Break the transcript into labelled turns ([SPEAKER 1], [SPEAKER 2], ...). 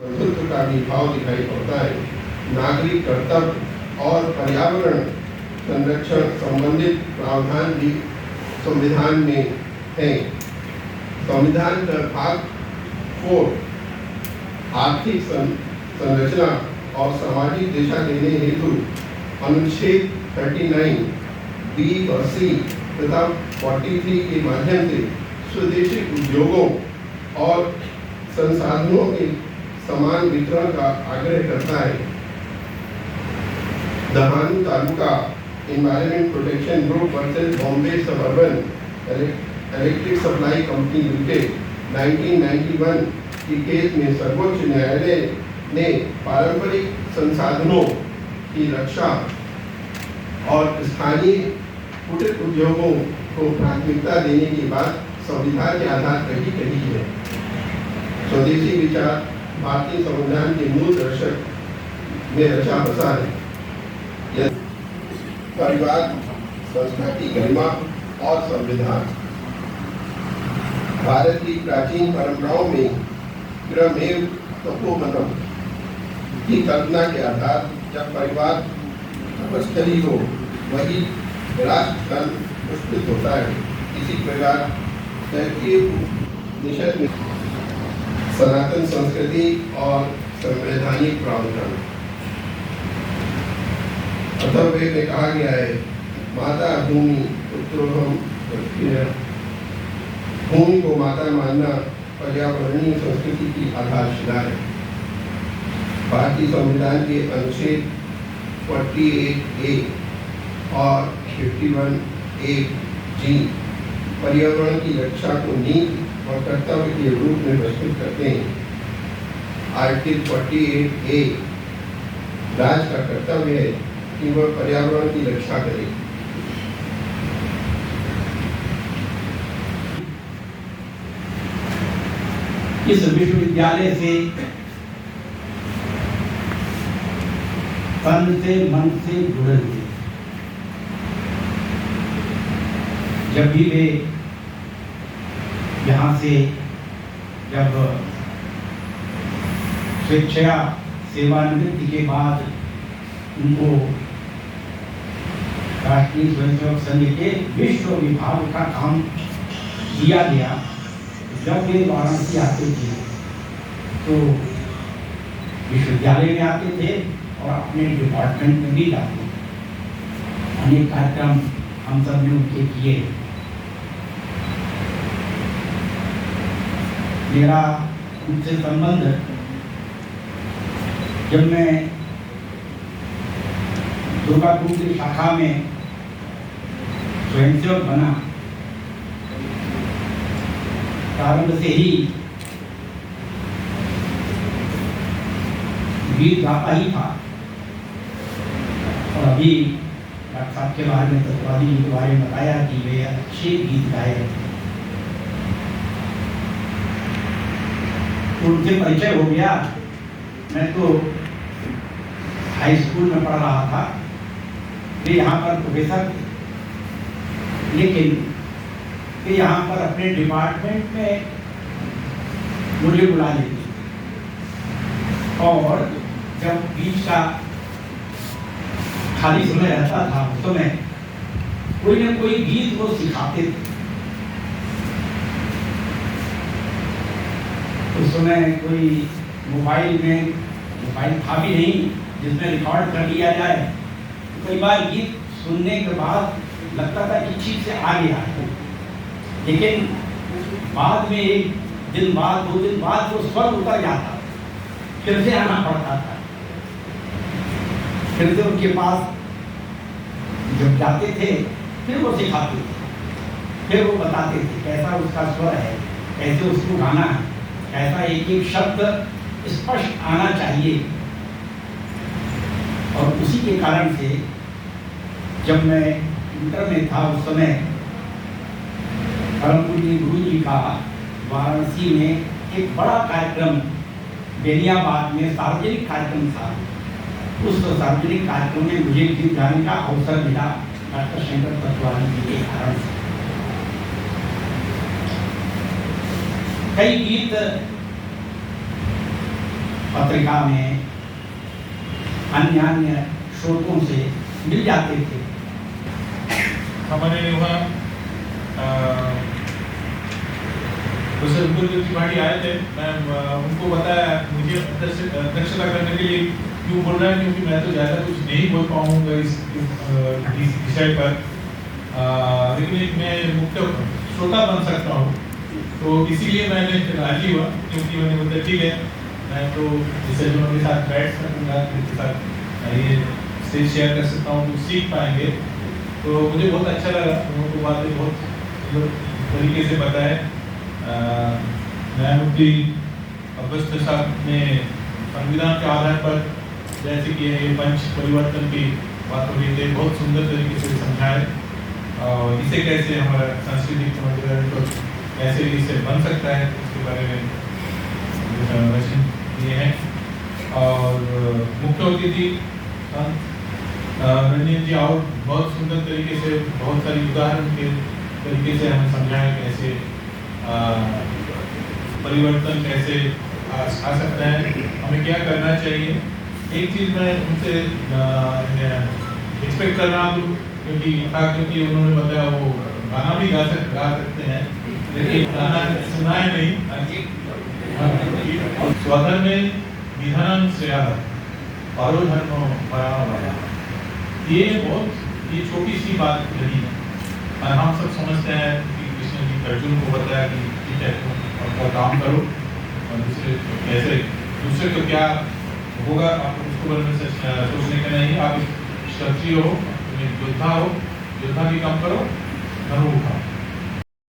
[SPEAKER 1] बंधुत्व का भी भाव दिखाई पड़ता है। नागरिक कर्तव्य और पर्यावरण संरक्षण संबंधित प्रावधान भी संविधान में है। संविधान का भाग 4 आर्थिक संरचना और सामाजिक दिशा देने हेतु अनुच्छेद 39 बी और सी तथा 43 के माध्यम से स्वदेशी उद्योगों और संसाधनों के समान वितरण का आग्रह करता है। Dahanu taluka environment protection group versus Bombay suburban electric supply company limited 1991 की केस में सर्वोच्च न्यायालय ने पारंपरिक संसाधनों की रक्षा और स्थानीय कुटीर उद्योगों को प्राथमिकता देने की बात संविधान के आधार पर ही कही है। स्वदेशी विचार भारतीय संविधान के मूल दर्शक में रचा बसा है। परिवार, संस्कृति, गरिमा और संविधान भारत की प्राचीन परंपराओं में गृहमेव तपोवनम की कल्पना के आधार जब परिवार तपस्थली हो वही राष्ट्र धन पुष्पित होता है। इसी प्रकार निषद में सनातन संस्कृति और संवैधानिक प्रावधान अथर्ववेद में कहा गया है, माता भूमि पुत्रोहम। भूमि को माता मानना पर्यावरणीय संस्कृति की आधारशिला है। भारतीय संविधान के अनुच्छेद 48A और 51A जी पर्यावरण की रक्षा को नीति और कर्तव्य के रूप में प्रस्तुत करते हैं। आर्टिकल 48A राज्य का कर्तव्य है कि वह पर्यावरण की रक्षा करे।
[SPEAKER 2] इस विश्वविद्यालय से तन से मन से जुड़े हुए जब भी वे यहाँ से जब स्वेच्छा सेवानिवृत्ति के बाद उनको राष्ट्रीय स्वयंसेवक संघ के विश्व विभाग का काम दिया गया। जब वे वाराणसी आते थे तो विश्वविद्यालय में आते थे और अपने डिपार्टमेंट में भी जाते थे। अनेक कार्यक्रम हम सब ने उनके किए। मेरा उनसे संबंध जब मैं दुर्गापुर की शाखा में स्वयंसेवक बना, प्रारंभ से ही गीत गाता ही था। और अभी डॉक्टर साहब के बारे में, तत्वादी जी के बारे में बताया कि वे अच्छे गीत गाए। तो उनसे परिचय हो गया। मैं तो हाई स्कूल में पढ़ रहा था, वे यहाँ पर प्रोफेसर, लेकिन वे यहाँ पर अपने डिपार्टमेंट में मुझे बुला लेते और जब बीच का खाली समय रहता था उस समय कोई न कोई गीत वो सिखाते थे। उस समय कोई मोबाइल था भी नहीं जिसमें रिकॉर्ड कर लिया जाए। कई बार गीत सुनने के बाद लगता था कि ठीक से आ गया है, लेकिन बाद में एक दिन बाद, 2 दिन बाद वो स्वर उतर जाता, फिर से आना पड़ता था। फिर से उनके पास जब जाते थे फिर वो सिखाते थे, फिर वो बताते थे कैसा उसका स्वर है, कैसे उसको गाना है, कैसा एक एक शब्द स्पष्ट आना चाहिए। और उसी के कारण से जब मैं इंटर में था उस समय परम पूज्य गुरु जी का वाराणसी में एक बड़ा कार्यक्रम बेनियाबाद में सार्वजनिक कार्यक्रम था। उस सार्वजनिक कार्यक्रम में मुझे गीत गाने का अवसर मिला डॉक्टर शंकर तत्वादी जी के कारण से। कई गीत पत्रिका में अन्य अन्य स्रोतों से मिल जाते थे।
[SPEAKER 3] हमारे वहाँ त्रिपाठी आए थे। मैं उनको बताया, मुझे अध्यक्षता करने के लिए क्यों बोल रहा है, क्योंकि मैं तो ज़्यादा कुछ नहीं बोल पाऊँगा इस विषय पर, लेकिन मैं मुख्य श्रोता बन सकता हूँ। तो इसीलिए मैंने राजी हुआ, क्योंकि मैंने बोला ठीक है, मैं तो डिसीजनों के साथ बैठ सकूँगा, उनके साथ ये स्टेज शेयर कर सकता हूँ, तो सीख पाएंगे। तो मुझे बहुत अच्छा लगा, उनको बातें बहुत तरीके से बताए। न्यायमूर्ति अगस्त साहब ने संविधान के आधार पर जैसे कि ये पंच परिवर्तन की बात हो रही थी, बहुत सुंदर तरीके से समझाए, और इसे कैसे हमारा सांस्कृतिक तो कैसे इससे बन सकता है, उसके बारे में वचन दिए हैं। और मुख्य अतिथि रंजन जी और बहुत सुंदर तरीके से बहुत सारी उदाहरण के तरीके से हमें समझाया कैसे परिवर्तन कैसे आ सकता है, हमें क्या करना चाहिए। एक चीज़ मैं उनसे एक्सपेक्ट कर रहा हूँ, क्योंकि उन्होंने बताया वो गाना भी गा सकते हैं, लेकिन गाना सुनाए नहीं। स्वधर्मे विधानं स्यात् परोधर्मो भयावहः। ये छोटी सी बात नहीं है, और हम सब समझते हैं कि कृष्ण जी अर्जुन को बताया कि ठीक है तुम अपना काम करो, और दूसरे को क्या होगा आपको उसको बारे में सोचने का नहीं। आप क्षत्रिय हो, योद्धा हो, योद्धा भी काम करो, धर्म उठाओ।